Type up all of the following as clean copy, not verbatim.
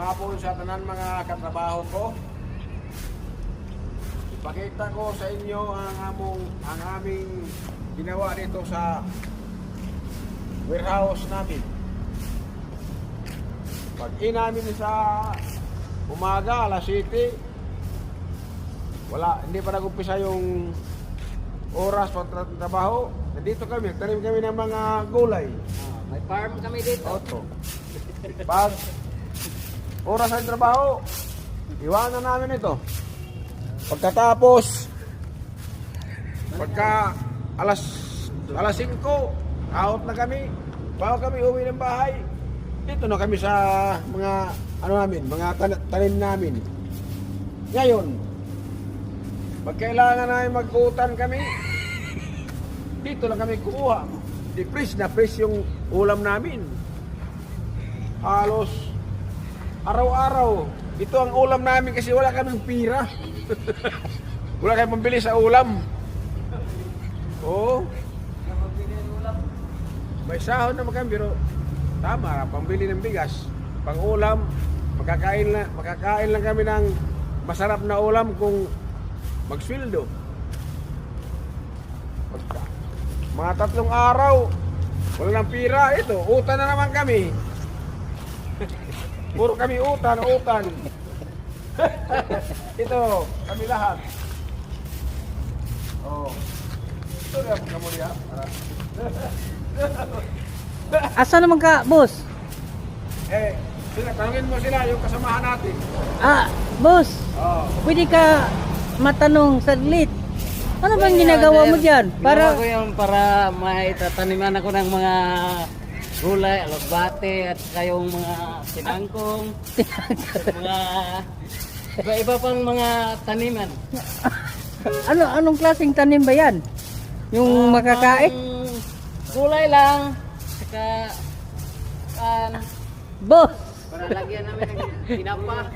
hapon sa tanan mga katrabaho ko. Ipakita ko sa inyo ang aming ginawa dito sa warehouse namin. Pag-in namin sa umaga, alas 7, hindi pa nag-umpisa yung oras para trabaho. Nandito kami, tanim kami ng mga gulay. May farm kami dito. Oto. Pag oras ng trabaho, iwanan namin ito. Pagkatapos, pagka alas 5, out na kami. Bago kami uwi ng bahay, dito na kami sa mga mga tanim namin. Ngayon, pag kailangan namin mag-utan kami, dito lang kami kukuha. Di fresh yung ulam namin. Halos araw-araw. Ito ang ulam namin kasi wala kaming pira. Wala kaming pambili sa ulam. Oo. May sahod naman kami, pero tama, pambili ng bigas. Pang ulam, makakain lang kami ng masarap na ulam kung magsweldo. Mga 3 araw, wala ng pira. Ito, utan na naman kami. Puro kami utan. Ito, kami lahat. Oh. Ito na kamu lihat. Asa naman ka, boss? Tanungin mo sila yung kasamahan natin. Boss, Oh. pwede ka matanong saglit. Ano bang ginagawa mo dyan? Para ko yung para may tataniman ako ng mga gulay, alagbate at kayong mga sinangkong, mga iba pang mga taniman. Anong klaseng tanim ba yan? Yung makakain? Gulay lang, saka Boss, para lagyan namin ng tinapa.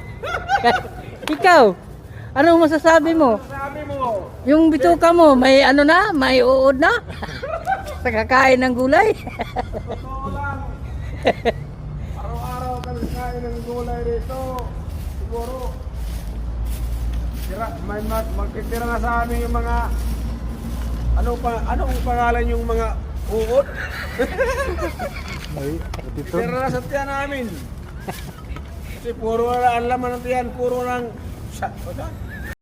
ikaw, anong masasabi mo? Sabi mo, Yung bituka mo, may may uod na? Sa kakain ng gulay? totoo lang. Araw-araw kami kain ng gulay rito. Siguro, magtitira na sa amin yung mga, anong pangalan yung mga uod? Tira na sa tiyan namin. Kasi puro ang laman ng tiyan, puro lang